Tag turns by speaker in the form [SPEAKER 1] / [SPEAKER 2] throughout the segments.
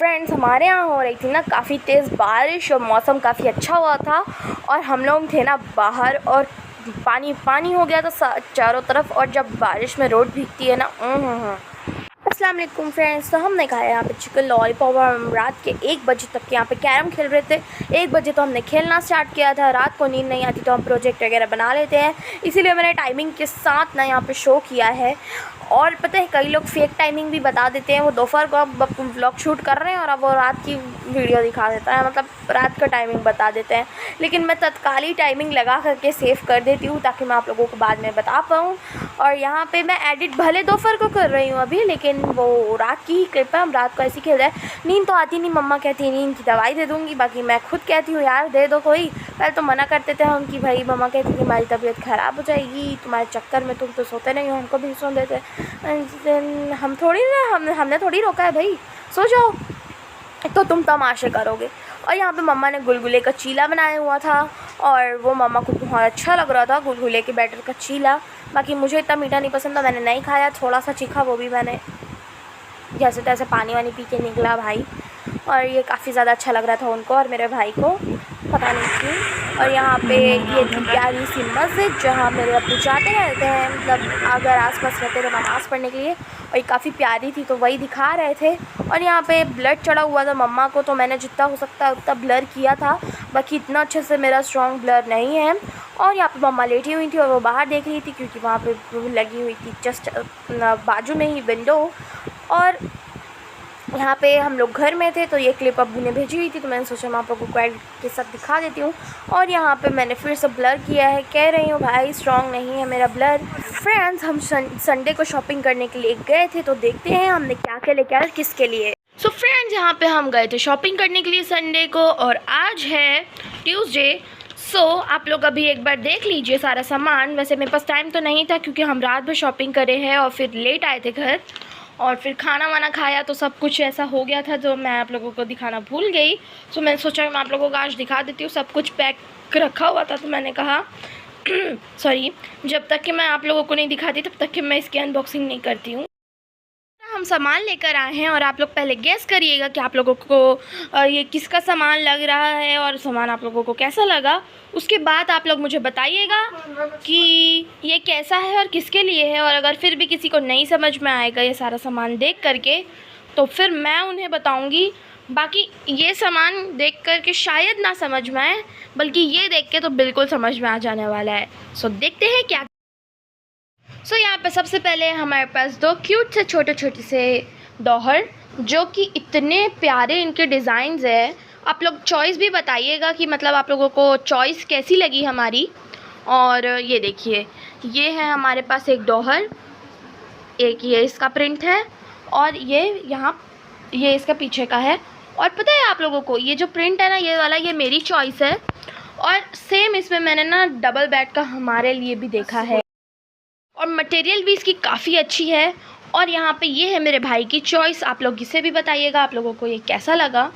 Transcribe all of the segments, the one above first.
[SPEAKER 1] Friends, हमारे यहाँ हो रही थी ना काफ़ी तेज़ बारिश और मौसम काफ़ी अच्छा हुआ था और हम लोग थे ना बाहर और पानी पानी हो गया था चारों तरफ। और जब बारिश में रोड भीगती है ना, अस्सलाम वालेकुम फ्रेंड्स। तो हमने खाया यहाँ पे चिकन लॉलीपॉप और हम रात के 1 बजे तक यहाँ पे कैरम खेल रहे थे। 1 बजे तो हमने खेलना स्टार्ट किया था। रात को नींद नहीं आती तो हम प्रोजेक्ट वगैरह बना लेते हैं, इसीलिए मैंने टाइमिंग के साथ ना यहाँ पे शो किया है। और पता है कई लोग फेक टाइमिंग भी बता देते हैं। वो दोपहर को अब व्लॉग शूट कर रहे हैं और अब वो रात की वीडियो दिखा देता है, मतलब रात का टाइमिंग बता देते हैं। लेकिन मैं तत्काली टाइमिंग लगा करके सेव कर देती हूँ ताकि मैं आप लोगों को बाद में बता पाऊँ। और यहाँ पे मैं एडिट भले दोपहर को कर रही हूँ अभी, लेकिन वो रात की ही क्लिप है। हम रात को ऐसी खेल रहे हैं। नींद तो आती नहीं, मम्मा कहती है नींद की दवाई दे दूँगी, बाकी मैं खुद कहती हूँ यार दे दो कोई। पहले तो मना करते थे हम कि भाई, मम्मा कहती थी हमारी तबीयत ख़राब हो जाएगी तुम्हारे चक्कर में, तुम तो सोते नहीं हो, हमको भी सो देते। हम थोड़ी ना हमने थोड़ी रोका है भाई, सो जाओ तो तुम तमाशे करोगे। और यहाँ पे मम्मा ने गुलगुले का चीला बनाया हुआ था और वो मम्मा को बहुत अच्छा लग रहा था, गुलगुले के बैटर का चीला। बाकी मुझे इतना मीठा नहीं पसंद था, मैंने नहीं खाया, थोड़ा सा चीखा, वो भी मैंने जैसे तैसे पानी वानी पी के निकला भाई। और ये काफ़ी ज़्यादा अच्छा लग रहा था उनको और मेरे भाई को, पता नहीं क्यों। और यहाँ पे ये थी प्यारी सी मस्जिद जहाँ मेरे अब्बू जाते रहते हैं, मतलब अगर आसपास रहते तो नमाज़ पढ़ने के लिए। और ये काफ़ी प्यारी थी तो वही दिखा रहे थे। और यहाँ पे ब्लड चढ़ा हुआ था मम्मा को, तो मैंने जितना हो सकता है उतना ब्लर किया था, बाकी इतना अच्छे से मेरा स्ट्रॉन्ग ब्लर नहीं है। और यहाँ पे मम्मा लेटी हुई थी और वो बाहर देख रही थी क्योंकि वहाँ पे लगी हुई थी जस्ट बाजू में ही विंडो। और यहाँ पे हम लोग घर में थे तो ये क्लिप अब्बू ने भेजी हुई थी, तो मैंने सोचा मैं आप लोगों को एडिट के साथ दिखा देती हूँ। और यहाँ पे मैंने फिर से ब्लर किया है, कह रही हूँ भाई स्ट्रॉन्ग नहीं है मेरा ब्लर। फ्रेंड्स, हम संडे को शॉपिंग करने के लिए गए थे, तो देखते हैं हमने क्या क्या लेके आया किसके लिए। सो फ्रेंड्स, यहाँ पे हम गए थे शॉपिंग करने के लिए संडे को और आज है ट्यूसडे। सो आप लोग अभी एक बार देख लीजिए सारा सामान। वैसे मेरे पास टाइम तो नहीं था क्योंकि हम रात भर शॉपिंग करे हैं और फिर लेट आए थे घर और फिर खाना वाना खाया, तो सब कुछ ऐसा हो गया था जो मैं आप लोगों को दिखाना भूल गई। सो मैंने सोचा मैं आप लोगों को आज दिखा देती हूँ। सब कुछ पैक रखा हुआ था तो मैंने कहा सॉरी, जब तक कि मैं आप लोगों को नहीं दिखाती तब तक कि मैं इसकी अनबॉक्सिंग नहीं करती हूँ। हम सामान लेकर आए हैं और आप लोग पहले गेस करिएगा कि आप लोगों को ये किसका सामान लग रहा है और सामान आप लोगों को कैसा लगा। उसके बाद आप लोग मुझे बताइएगा कि ये कैसा है और किसके लिए है। और अगर फिर भी किसी को नहीं समझ में आएगा ये सारा सामान देख करके, तो फिर मैं उन्हें बताऊँगी। बाकी ये सामान देख करके शायद ना समझ में आए, बल्कि ये देख के तो बिल्कुल समझ में आ जाने वाला है। सो देखते हैं क्या। सो यहाँ पे सबसे पहले हमारे पास 2 क्यूट से छोटे छोटे से डॉहर, जो कि इतने प्यारे इनके डिज़ाइंस है। आप लोग चॉइस भी बताइएगा कि मतलब आप लोगों को चॉइस कैसी लगी हमारी। और ये देखिए, ये है हमारे पास एक डॉहर, एक ये इसका प्रिंट है और ये यहाँ ये इसका पीछे का है। और पता है आप लोगों को ये जो प्रिंट है ना, ये वाला, ये मेरी चॉइस है। और सेम इसमें मैंने ना डबल बेड का हमारे लिए भी देखा है और मटेरियल भी इसकी काफ़ी अच्छी है। और यहाँ पे ये है मेरे भाई की चॉइस, आप लोग इसे भी बताइएगा आप लोगों को ये कैसा लगा।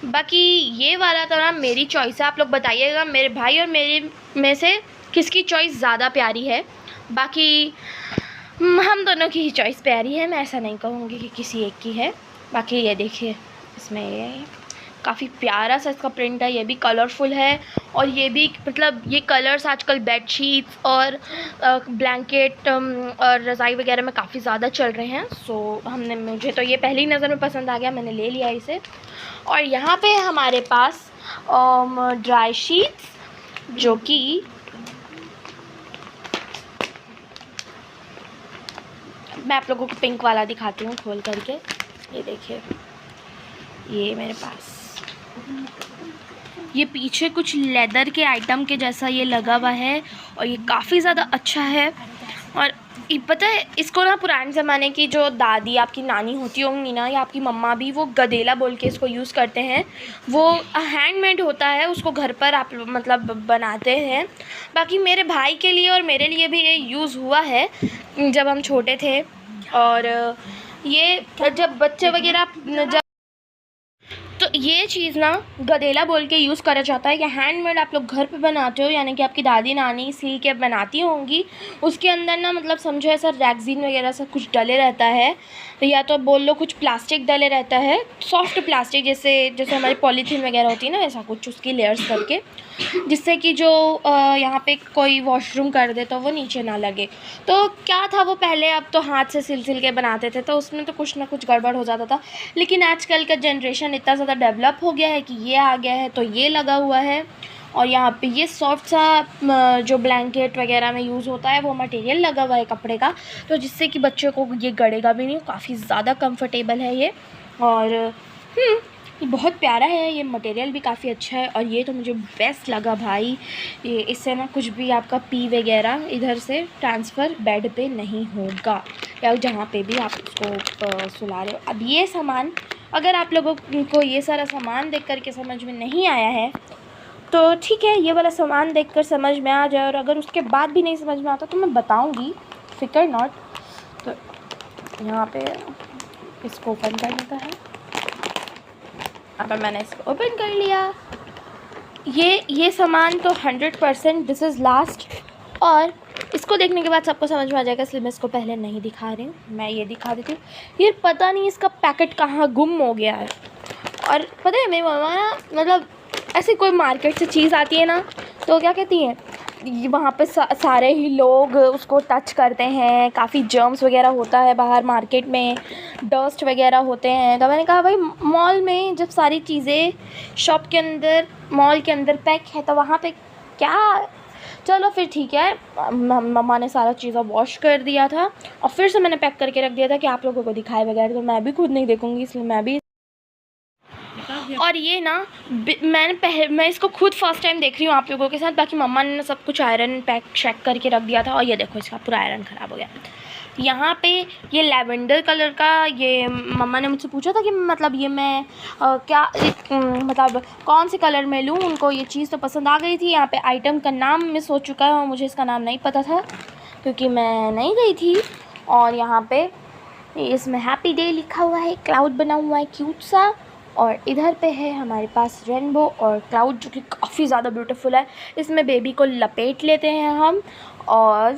[SPEAKER 1] बाकी ये वाला तो ना मेरी चॉइस है, आप लोग बताइएगा मेरे भाई और मेरे में से किसकी चॉइस ज़्यादा प्यारी है। बाकी हम दोनों की ही चॉइस प्यारी है, मैं ऐसा नहीं कहूँगी कि किसी एक की है। बाकी ये देखिए, इसमें ये काफ़ी प्यारा सा इसका प्रिंट है, ये भी कलरफुल है। और ये भी मतलब ये कलर्स आजकल बेडशीट्स और ब्लैंकेट और रज़ाई वगैरह में काफ़ी ज़्यादा चल रहे हैं। सो मुझे तो ये पहली नज़र में पसंद आ गया, मैंने ले लिया इसे। और यहाँ पे हमारे पास ड्राई शीट्स, जो कि मैं आप लोगों को पिंक वाला दिखाती हूँ खोल करके। ये देखिए, ये मेरे पास ये पीछे कुछ लेदर के आइटम के जैसा ये लगा हुआ है और ये काफ़ी ज़्यादा अच्छा है। और पता है इसको ना पुराने ज़माने की जो दादी आपकी नानी होती होंगी ना, या आपकी मम्मा भी, वो गदेला बोल के इसको यूज़ करते हैं। वो हैंडमेड होता है, उसको घर पर आप मतलब बनाते हैं। बाकी मेरे भाई के लिए और मेरे लिए भी ये यूज़ हुआ है जब हम छोटे थे। और ये जब बच्चे वगैरह जब, तो ये चीज़ ना गदेला बोल के यूज़ करा जाता है। या हैंडमेड आप लोग घर पे बनाते हो, यानी कि आपकी दादी नानी सिल के बनाती होंगी। उसके अंदर ना मतलब समझो ऐसा रैगज़ीन वगैरह सब कुछ डले रहता है। या तो बोल लो कुछ प्लास्टिक डले रहता है, सॉफ्ट प्लास्टिक, जैसे जैसे हमारी पॉलीथीन वगैरह होती है ना, ऐसा कुछ उसकी लेयर्स करके, जिससे कि जो यहाँ पे कोई वॉशरूम कर दे तो वो नीचे ना लगे। तो क्या था वो पहले, अब तो हाथ से सिल के बनाते थे, तो उसमें तो कुछ ना कुछ गड़बड़ हो जाता था। लेकिन आजकल का जनरेशन इतना ज़्यादा डेवलप हो गया है कि ये आ गया है तो ये लगा हुआ है। और यहाँ पे ये सॉफ्ट सा जो ब्लैंकेट वगैरह में यूज़ होता है वो मटेरियल लगा हुआ है कपड़े का, तो जिससे कि बच्चों को ये गड़ेगा भी नहीं, काफ़ी ज़्यादा कंफर्टेबल है ये। और ये बहुत प्यारा है, ये मटेरियल भी काफ़ी अच्छा है। और ये तो मुझे बेस्ट लगा भाई, ये इससे ना कुछ भी आपका पी वगैरह इधर से ट्रांसफ़र बेड पे नहीं होगा, या जहाँ पे भी आप उसको सुला रहे हो। अब ये सामान, अगर आप लोगों को ये सारा सामान देख कर के समझ में नहीं आया है तो ठीक है, ये वाला सामान देखकर समझ में आ जाए, और अगर उसके बाद भी नहीं समझ में आता तो मैं बताऊंगी, फिकर नॉट। तो यहाँ पे इसको ओपन करने का है। अब मैंने इसको ओपन कर लिया। ये सामान तो 100% दिस इज़ लास्ट, और इसको देखने के बाद सबको समझ में आ जाएगा, इसलिए मैं इसको पहले नहीं दिखा रही हूँ, मैं ये दिखा देती हूँ। ये पता नहीं इसका पैकेट कहाँ गुम हो गया है। और पता है मेरी मम्मा ना, मतलब ऐसे कोई मार्केट से चीज़ आती है ना, तो क्या कहती हैं, वहाँ पे सारे ही लोग उसको टच करते हैं, काफ़ी जर्म्स वगैरह होता है बाहर मार्केट में, डस्ट वगैरह होते हैं। तो मैंने कहा भाई, मॉल में जब सारी चीज़ें शॉप के अंदर, मॉल के अंदर पैक है, तो वहाँ पे क्या, चलो फिर ठीक है। मम्मा ने सारा चीज़ें वॉश कर दिया था और फिर से मैंने पैक करके रख दिया था कि आप लोगों को दिखाए बगैर तो मैं भी खुद नहीं देखूँगी, इसलिए मैं भी। और ये ना मैं इसको खुद फर्स्ट टाइम देख रही हूँ आप लोगों के साथ, बाकी मम्मा ने सब कुछ आयरन पैक चेक करके रख दिया था। और ये देखो, इसका पूरा आयरन ख़राब हो गया। यहाँ पे ये लैवेंडर कलर का, ये मम्मा ने मुझसे पूछा था कि मतलब ये मैं मतलब कौन से कलर में लूँ, उनको ये चीज़ तो पसंद आ गई थी। यहाँ पे आइटम का नाम मिस हो चुका है और मुझे इसका नाम नहीं पता था क्योंकि मैं नहीं गई थी। और यहाँ पे इसमें हैप्पी डे लिखा हुआ है, क्लाउड बना हुआ है क्यूट सा, और इधर पे है हमारे पास रेनबो और क्लाउड जो कि काफ़ी ज़्यादा ब्यूटीफुल है। इसमें बेबी को लपेट लेते हैं हम। और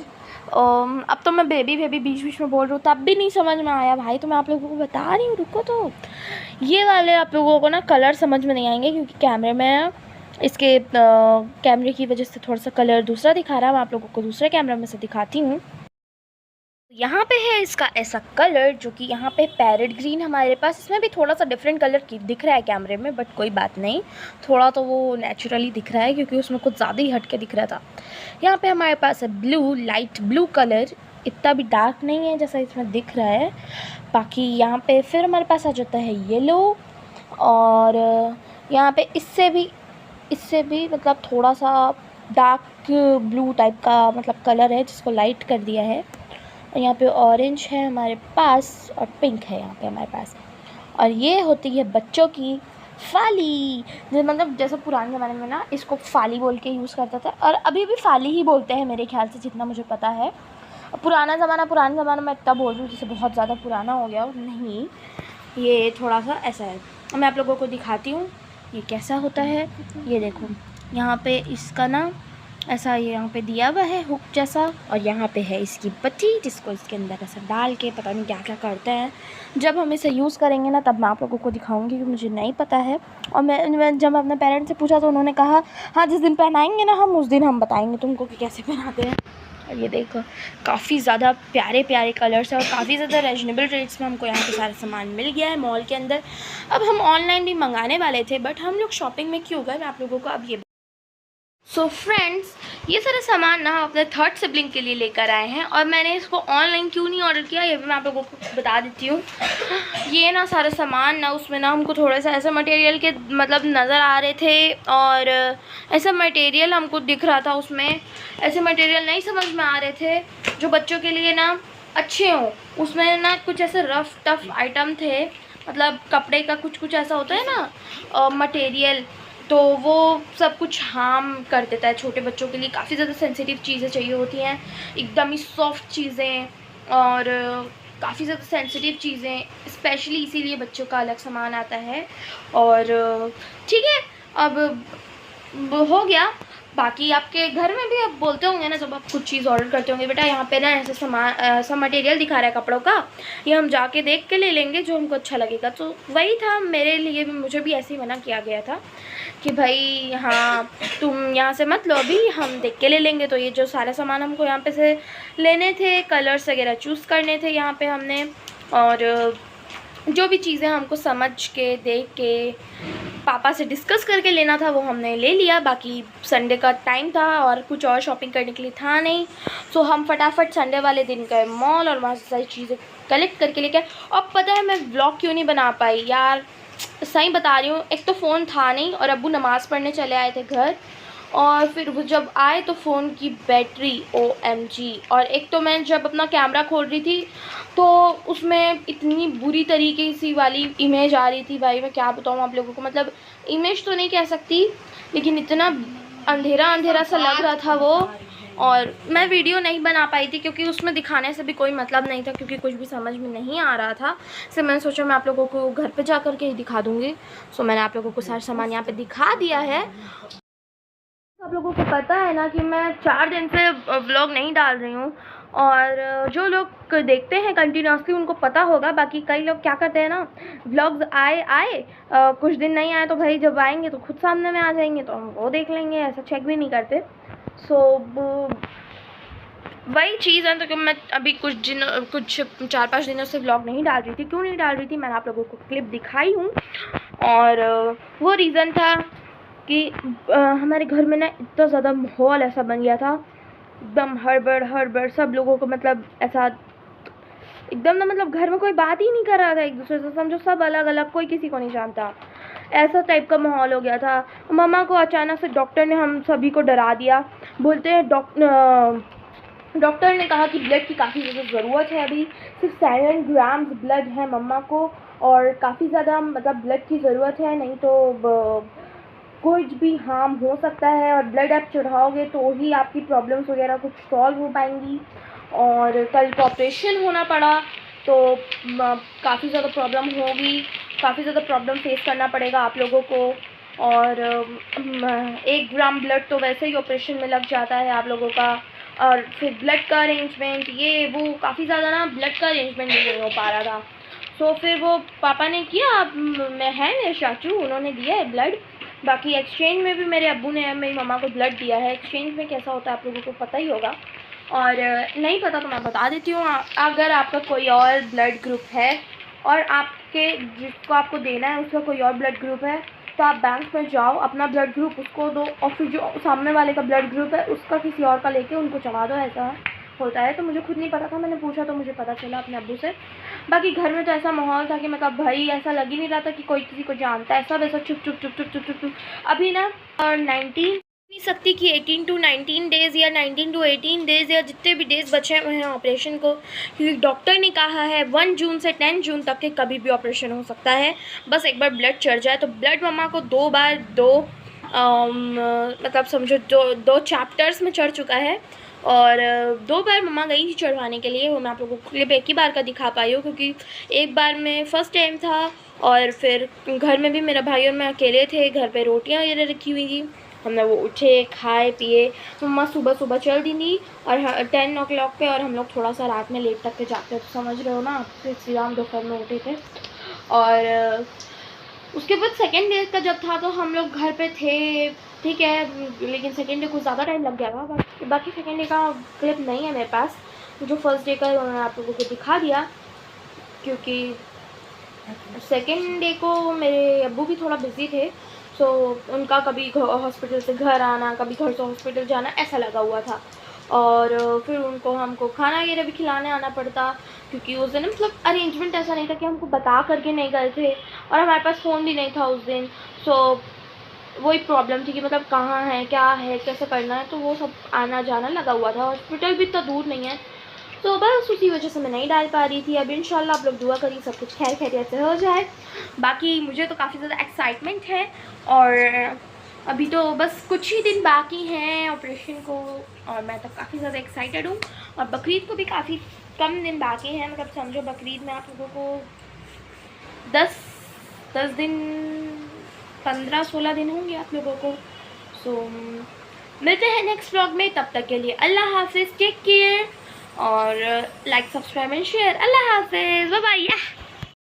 [SPEAKER 1] अब तो मैं बेबी बीच बीच में बोल रही हूँ, तब भी नहीं समझ में आया भाई, तो मैं आप लोगों को बता रही हूँ, रुको। तो ये वाले आप लोगों को ना कलर समझ में नहीं आएंगे क्योंकि कैमरे में इसके कैमरे की वजह से थोड़ा सा कलर दूसरा दिखा रहा है। मैं आप लोगों को दूसरे कैमरे में से दिखाती हूँ। यहाँ पे है इसका ऐसा कलर जो कि यहाँ पे पैरेट ग्रीन हमारे पास, इसमें भी थोड़ा सा डिफरेंट कलर की दिख रहा है कैमरे में, बट कोई बात नहीं, थोड़ा तो वो नेचुरली दिख रहा है क्योंकि उसमें कुछ ज़्यादा ही हट के दिख रहा था। यहाँ पे हमारे पास है ब्लू, लाइट ब्लू कलर, इतना भी डार्क नहीं है जैसा इसमें दिख रहा है। बाकी यहाँ पे फिर हमारे पास आ जाता है येलो, और यहाँ पे इससे भी मतलब थोड़ा सा डार्क ब्लू टाइप का मतलब कलर है जिसको लाइट कर दिया है। और यहाँ पे ऑरेंज है हमारे पास और पिंक है यहाँ पे हमारे पास। और ये होती है बच्चों की फाली, मतलब जैसे पुराने ज़माने में ना इसको फाली बोल के यूज़ करता था, और अभी भी फाली ही बोलते हैं मेरे ख्याल से, जितना मुझे पता है। पुराने ज़माना मैं इतना बोल रही हूँ जैसे बहुत ज़्यादा पुराना हो गया, नहीं, ये थोड़ा सा ऐसा है। मैं आप लोगों को दिखाती हूँ ये कैसा होता है। ये देखो, यहाँ पे इसका ना ऐसा ये यहाँ पे दिया हुआ है हुक जैसा, और यहाँ पे है इसकी बत्ती जिसको इसके अंदर ऐसा डाल के पता नहीं क्या क्या करते हैं। जब हम इसे यूज़ करेंगे ना तब मैं आप लोगों को दिखाऊंगी क्योंकि मुझे नहीं पता है। और मैं जब अपने पेरेंट्स से पूछा तो उन्होंने कहा हाँ, जिस दिन पहनाएंगे ना हम, उस दिन हम बताएंगे तुमको कि कैसे पहनाते हैं। और ये देखो, काफ़ी ज़्यादा प्यारे प्यारे कलर्स है और काफ़ी ज़्यादा रीजनेबल रेट्स में हमको यहाँ पे सारा सामान मिल गया है मॉल के अंदर। अब हम ऑनलाइन भी मंगाने वाले थे बट हम लोग शॉपिंग में क्यों गए, मैं आप लोगों को अब ये सो फ्रेंड्स, ये सारा सामान ना हम अपने थर्ड सिबलिंग के लिए लेकर आए हैं, और मैंने इसको ऑनलाइन क्यों नहीं ऑर्डर किया ये भी मैं आप लोगों को बता देती हूँ। ये ना सारा सामान ना, उसमें ना हमको थोड़े सा ऐसे मटेरियल के मतलब नज़र आ रहे थे, और ऐसा मटेरियल हमको दिख रहा था, उसमें ऐसे मटेरियल नहीं समझ में आ रहे थे जो बच्चों के लिए ना अच्छे हों। उसमें ना कुछ ऐसे रफ़ टफ़ आइटम थे, मतलब कपड़े का कुछ ऐसा होता है ना मटेरियल, तो वो सब कुछ हार्म कर देता है छोटे बच्चों के लिए। काफ़ी ज़्यादा सेंसिटिव चीज़ें चाहिए होती हैं, एकदम ही सॉफ्ट चीज़ें, और काफ़ी ज़्यादा सेंसिटिव चीज़ें, स्पेशली इसीलिए बच्चों का अलग सामान आता है। और ठीक है, अब हो गया, बाकी आपके घर में भी आप बोलते होंगे ना, जब आप कुछ चीज़ ऑर्डर करते होंगे, बेटा यहाँ पे ना ऐसे सामान सब मटेरियल दिखा रहा है कपड़ों का, ये हम जाके देख के ले लेंगे जो हमको अच्छा लगेगा। तो वही था मेरे लिए भी, मुझे भी ऐसे ही मना किया गया था कि भाई हाँ तुम यहाँ से मत लो, अभी हम देख के ले लेंगे। तो ये जो सारे सामान हमको यहाँ पे से लेने थे, कलर्स वगैरह चूज़ करने थे यहाँ पे हमने, और जो भी चीज़ें हमको समझ के देख के पापा से डिस्कस करके लेना था वो हमने ले लिया। बाकी संडे का टाइम था और कुछ और शॉपिंग करने के लिए था नहीं, तो हम फटाफट संडे वाले दिन गए मॉल और वहाँ से सारी चीज़ें कलेक्ट करके लेके। अब पता है मैं व्लॉग क्यों नहीं बना पाई यार, सही बता रही हूँ, एक तो फ़ोन था नहीं और अब्बू नमाज़ पढ़ने चले आए थे घर, और फिर वो जब आए तो फ़ोन की बैटरी OMG, और एक तो मैं जब अपना कैमरा खोल रही थी तो उसमें इतनी बुरी तरीके सी वाली इमेज आ रही थी भाई, मैं क्या बताऊँ आप लोगों को। मतलब इमेज तो नहीं कह सकती, लेकिन इतना अंधेरा अंधेरा सा लग रहा था वो, और मैं वीडियो नहीं बना पाई थी क्योंकि उसमें दिखाने से भी कोई मतलब नहीं था, क्योंकि कुछ भी समझ में नहीं आ रहा था। इसलिए मैंने सोचा मैं आप लोगों को घर पे जा कर के ही दिखा दूँगी। सो मैंने आप लोगों को सारा सामान यहाँ पे दिखा दिया है। आप लोगों को पता है ना कि मैं 4 दिन से व्लॉग नहीं डाल रही हूँ, और जो लोग देखते हैं कंटिन्यूसली उनको पता होगा। बाकी कई लोग क्या करते हैं ना, व्लॉग्स आए कुछ दिन नहीं आए तो भाई जब आएंगे तो खुद सामने में आ जाएंगे तो हम वो देख लेंगे, ऐसा चेक भी नहीं करते। सो वही चीज़ है। तो कि मैं अभी कुछ 4-5 दिनों से व्लॉग नहीं डाल रही थी। क्यों नहीं डाल रही थी, मैंने आप लोगों को क्लिप दिखाई हूँ, और वो रीज़न था कि हमारे घर में ना इतना ज़्यादा माहौल ऐसा बन गया था, एकदम हड़बड़ सब लोगों को, मतलब ऐसा एकदम ना, मतलब घर में कोई बात ही नहीं कर रहा था एक दूसरे से, समझो सब अलग अलग, कोई किसी को नहीं जानता, ऐसा टाइप का माहौल हो गया था। मम्मा को अचानक से डॉक्टर ने हम सभी को डरा दिया, बोलते हैं डॉक्टर ने कहा कि ब्लड की काफ़ी ज़्यादा ज़रूरत है, अभी सिर्फ 7 ग्राम्स ब्लड है मम्मा को, और काफ़ी ज़्यादा मतलब ब्लड की ज़रूरत है, नहीं तो कुछ भी हार्म हो सकता है, और ब्लड आप चढ़ाओगे तो ही आपकी प्रॉब्लम्स वगैरह कुछ सॉल्व हो पाएंगी। और कल को ऑपरेशन होना पड़ा तो काफ़ी ज़्यादा प्रॉब्लम होगी, काफ़ी ज़्यादा प्रॉब्लम फेस करना पड़ेगा आप लोगों को। और 1 ग्राम ब्लड तो वैसे ही ऑपरेशन में लग जाता है आप लोगों का, और फिर ब्लड का अरेंजमेंट, ये वो काफ़ी ज़्यादा ना, ब्लड का अरेंजमेंट नहीं हो पा रहा था। तो फिर वो पापा ने किया, मैं है मेरे चाचू, उन्होंने दिया है ब्लड। बाकी एक्सचेंज में भी मेरे अब्बू ने मेरी मम्मा को ब्लड दिया है। एक्सचेंज में कैसा होता है आप लोगों को पता ही होगा, और नहीं पता तो मैं बता देती हूँ। अगर आपका कोई और ब्लड ग्रुप है और आपके जिसको आपको देना है उसका कोई और ब्लड ग्रुप है, तो आप बैंक में जाओ, अपना ब्लड ग्रुप उसको दो, और फिर जो सामने वाले का ब्लड ग्रुप है उसका किसी और का लेके उनको चढ़ा दो, ऐसा होता है। तो मुझे खुद नहीं पता था, मैंने पूछा तो मुझे पता चला अपने अब्बू से। बाकी घर में तो ऐसा माहौल था कि मैं कहा भाई, ऐसा लग ही नहीं रहा था कि कोई किसी को जानता है, सब ऐसा चुप चुप चुप चुप चुप चुप चुप। अभी ना और 19 नहीं सकती कि 18 to 19 डेज़ या 19 to 18 डेज़ या जितने भी डेज़ बचे हुए हैं ऑपरेशन को, क्योंकि डॉक्टर ने कहा है 1 जून से 10 जून तक के कभी भी ऑपरेशन हो सकता है, बस एक बार ब्लड चढ़ जाए। तो ब्लड मम्मा को 2 बार 2 मतलब समझो 2 चैप्टर्स में चढ़ चुका है, और 2 बार मम्मा गई थी चढ़वाने के लिए। वो मैं आप लोगों को क्लिप एक ही बार का दिखा पाई हूँ, क्योंकि एक बार में फ़र्स्ट टाइम था, और फिर घर में भी मेरा भाई और मैं अकेले थे, घर पे रोटियाँ वगैरह रखी हुई थी, हमने वो उठे खाए पिए। मम्मा सुबह सुबह चल दी थी और 10 o'clock पे, और हम लोग थोड़ा सा रात में लेट तक के जाते हैं, तो समझ रहे हो ना, फिर श्रीराम दोपहर में उठे थे। और उसके बाद सेकेंड डे का जब था तो हम लोग घर पे थे, ठीक है, लेकिन सेकेंड डे कुछ ज़्यादा टाइम लग गया था। बाकी सेकेंड डे का क्लिप नहीं है मेरे पास, जो फर्स्ट डे का है उन्होंने आप लोगों को दिखा दिया, क्योंकि सेकेंड डे को मेरे अब्बू भी थोड़ा बिज़ी थे, सो उनका कभी हॉस्पिटल से घर आना, कभी घर से हॉस्पिटल जाना, ऐसा लगा हुआ था। और फिर उनको हमको खाना वगैरह भी खिलाने आना पड़ता, क्योंकि उस दिन मतलब अरेंजमेंट ऐसा नहीं था कि हमको बता करके नहीं गए थे, और हमारे पास फ़ोन भी नहीं था उस दिन। सो वही प्रॉब्लम थी कि मतलब कहाँ है, क्या है, कैसे करना है, तो वो सब आना जाना लगा हुआ था। हॉस्पिटल भी इतना दूर नहीं है, तो बस उसी वजह से मैं नहीं डाल पा रही थी। अब इंशाल्लाह आप लोग दुआ करिए सब कुछ खैर खैरियत से हो जाए। बाकी मुझे तो काफ़ी ज़्यादा एक्साइटमेंट है, और अभी तो बस कुछ ही दिन बाकी हैं ऑपरेशन को, और मैं तो काफ़ी ज़्यादा एक्साइटेड हूँ। और बकरीद को भी काफ़ी कम दिन बाकी हैं, मतलब समझो बकरीद में आप लोगों को 10 दिन 15-16 दिन होंगे आप लोगों को। सो मिलते हैं नेक्स्ट व्लॉग में, तब तक के लिए अल्लाह हाफिज़, टेक केयर और लाइक सब्सक्राइब एंड शेयर। अल्लाह हाफिज़, बाय बाय।